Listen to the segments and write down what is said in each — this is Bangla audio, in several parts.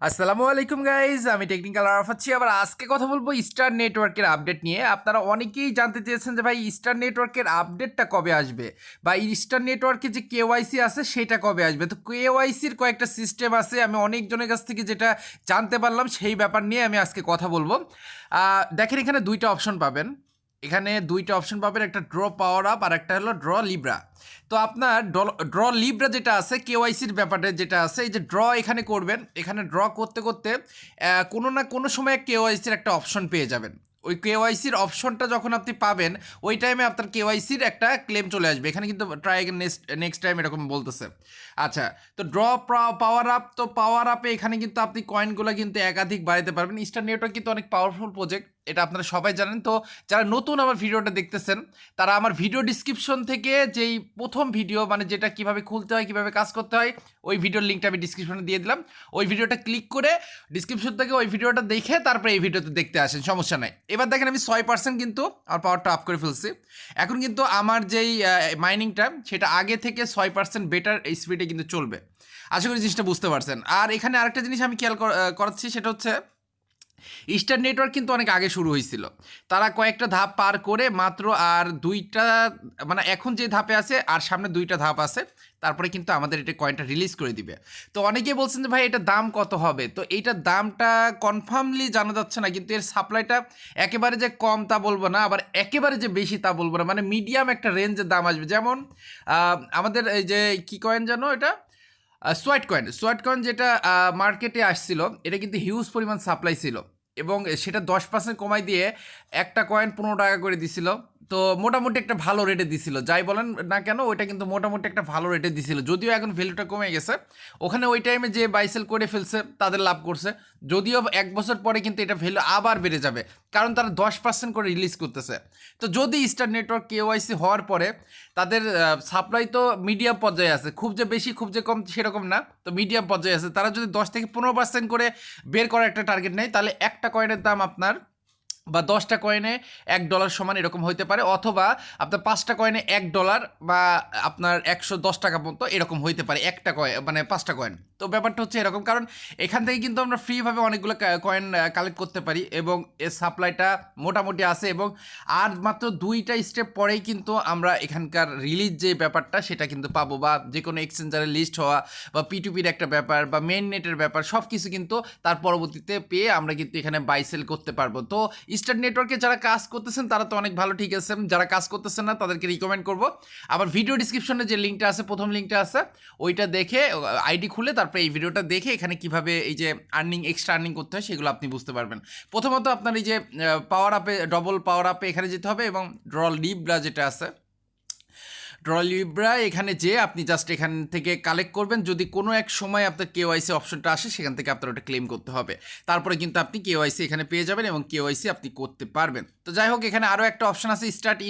আসসালামু আলাইকুম গাইজ, আমি টেকনিক্যাল আরাফ আছি। আবার আজকে কথা বলবো স্টার নেটওয়ার্কের আপডেট নিয়ে। আপনারা অনেকেই জানতে চেয়েছেন যে ভাই স্টার নেটওয়ার্কের আপডেটটা কবে আসবে, বা স্টার নেটওয়ার্কে যে কেওয়াইসি আছে সেটা কবে আসবে। তো কেওয়াইসির কয়েকটা সিস্টেম আছে, আমি অনেকজনের কাছ থেকে যেটা জানতে পারলাম সেই ব্যাপার নিয়ে আমি আজকে কথা বলবো। দেখেন, এখানে দুইটা অপশন পাবেন। একটা ড্র পাওয়ার আপ আর একটা হলো ড্র লিব্রা। তো আপনার ড্র লিব্রা যেটা আছে কেওয়াইসির ব্যাপারে যেটা আছে, এই যে ড্র এখানে করবেন, এখানে ড্র করতে করতে কোনো না কোনো সময় কেওয়াইসির একটা অপশন পেয়ে যাবেন। ওই কেওয়াইসির অপশনটা যখন আপনি পাবেন, ওই টাইমে আপনার কেওয়াইসির একটা ক্লেম চলে আসবে। এখানে কিন্তু ট্রাই অ্যাগেন নেক্সট টাইম এরকম বলতেছে। আচ্ছা, তো ড্র পাওয়ার আপে এখানে কিন্তু আপনি কয়েনগুলো কিন্তু একাধিক বাড়াতে পারবেন। ইস্টার নেটওয়ার্ক কিন্তু অনেক পাওয়ারফুল প্রজেক্ট, এটা আপনারা সবাই জানেন। তো যারা নতুন আমার ভিডিওটা দেখতেছেন, তারা আমার ভিডিও ডিসক্রিপশন থেকে যেই প্রথম ভিডিও, মানে যেটা কিভাবে খুলতে হয়, কিভাবে কাজ করতে হয়, ওই ভিডিওর লিঙ্কটা আমি ডিসক্রিপশনে দিয়ে দিলাম। ওই ভিডিওটা ক্লিক করে ডিসক্রিপশন থেকে ওই ভিডিওটা দেখে তারপরে এই ভিডিওতে দেখতে আসেন, সমস্যা নাই। এবার দেখেন, আমি 6% কিন্তু আমার পাওয়ারটা আপ করে ফেলছি। এখন কিন্তু আমার যেই মাইনিংটা, সেটা আগে থেকে 6% বেটার স্পিডে কিন্তু চলবে। আশা করি জিনিসটা বুঝতে পারছেন। আর এখানে আরেকটা জিনিস আমি খেয়াল করাচ্ছি, সেটা হচ্ছে ইস্টার্ন নেটওয়ার্ক কিন্তু অনেক আগে শুরু হয়েছিল। তারা কয়েকটা ধাপ পার করে মাত্র আর দুইটা, মানে এখন যে ধাপে আছে আর সামনে দুইটা ধাপ আছে, তারপরে কিন্তু আমাদের এটা কয়েনটা রিলিজ করে দিবে। তো অনেকেই বলছেন যে ভাই এটার দাম কত হবে। তো এইটার দামটা কনফার্মলি জানা যাচ্ছে না, কিন্তু এর সাপ্লাইটা একেবারে যে কম তা বলবো না, আবার একেবারে যে বেশি তা বলবো না, মানে মিডিয়াম একটা রেঞ্জের দাম আসবে। যেমন আমাদের এই যে কি কয়েন জানো এটা, সোয়াট কয়েন যেটা মার্কেটে আসছিল, এটা কিন্তু হিউজ পরিমাণ সাপ্লাই ছিল, এবং সেটা 10% কমাই দিয়ে একটা কয়েন 15 টাকা করে দিছিল। তো মোটামুটি একটা ভালো রেটে দিছিল, যাই বলেন না কেন, ওইটা কিন্তু মোটামুটি একটা ভালো রেটে দিছিল। যদিও এখন ভ্যালুটা কমে গেছে, ওখানে ওই টাইমে যে বাইসেল করে ফেলছে তাদের লাভ করছে। যদিও 1 বছর পরে কিন্তু এটা ভ্যালু আবার বেড়ে যাবে, কারণ তারা 10% করে রিলিজ করতেছে। তো যদি স্টার নেটওয়ার্ক কেওয়াইসি হওয়ার পরে তাদের সাপ্লাই তো মিডিয়াম পর্যায়ে আছে, খুব যে বেশি খুব যে কম সেরকম না, তো মিডিয়াম পর্যায়ে আছে। তারা যদি 10 থেকে 15% করে বের করার একটা টার্গেট নেয়, তাহলে একটা কয়েনের দাম আপনার বা 10টা কয়েনে $1 সমান এরকম হইতে পারে, অথবা আপনার 5টা কয়েনে $1 বা আপনার 110 টাকা পর্যন্ত এরকম হইতে পারে একটা কয়েন, মানে 5টা কয়েন। তো ব্যাপারটা হচ্ছে এরকম, কারণ এখান থেকে কিন্তু আমরা ফ্রিভাবে অনেকগুলো কয়েন কালেক্ট করতে পারি, এবং এর সাপ্লাইটা মোটামুটি আছে। এবং আর মাত্র 2টা স্টেপ পরেই কিন্তু আমরা এখানকার রিলিজ যে ব্যাপারটা সেটা কিন্তু পাবো, বা যে কোনো এক্সচেঞ্জারে লিস্ট হওয়া, বা পিটুপির একটা ব্যাপার, বা মেইন নেটের ব্যাপার, সব কিছু কিন্তু তার পরবর্তীতে পেয়ে আমরা কিন্তু এখানে বাই সেল করতে পারবো। তো ইস্টার্ন নেটওয়ার্কে যারা কাজ করতেছেন তারা তো অনেক ভালো, ঠিক আছে। যারা কাজ করতেছেন না তাদেরকে রিকমেন্ড করবো আবার ভিডিও ডিসক্রিপশনে যে লিঙ্কটা আছে, প্রথম লিঙ্কটা আছে, ওইটা দেখে আইডি খুলে তারপরে এই ভিডিওটা দেখে এখানে কিভাবে এই যে এক্সট্রা আর্নিং করতে হয় সেগুলো আপনি বুঝতে পারবেন। প্রথমত আপনার এই যে পাওয়ার আপে, ডবল পাওয়ার আপে এখানে যেতে হবে, এবং ড্র লিব্রা যেটা আছে, এখানে যে আপনি জাস্ট এখান থেকে কালেক্ট করবেন। যদি কোনো এক সময় আপনার কেওয়াইসি অপশনটা আসে, সেখান থেকে আপনার ওটা ক্লেম করতে হবে। তারপরে কিন্তু আপনি কেওয়াইসি এখানে পেয়ে যাবেন, এবং কেওয়াইসি আপনি করতে পারবেন। তো যাই হোক, এখানে আরও একটা অপশন আছে, স্টার্ট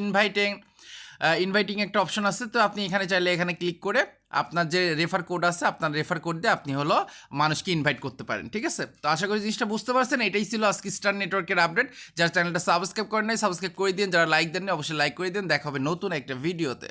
ইনভাইটিং একটা অপশন আছে। তো আপনি এখানে চাইলে এখানে ক্লিক করে আপনার যে রেফার কোড আছে, আপনার রেফার কোড দিয়ে আপনি হলো মানুষকে ইনভাইট করতে পারেন, ঠিক আছে। তো আশা করি জিনিসটা বুঝতে পারছেন। এটাই ছিল আজকে স্টার নেটওয়ার্কের আপডেট। যারা চ্যানেলটা সাবস্ক্রাইব করেন নাই, সাবস্ক্রাইব করে দিন। যারা লাইক দেননি, অবশ্যই লাইক করে দিন। দেখা হবে নতুন একটা ভিডিওতে।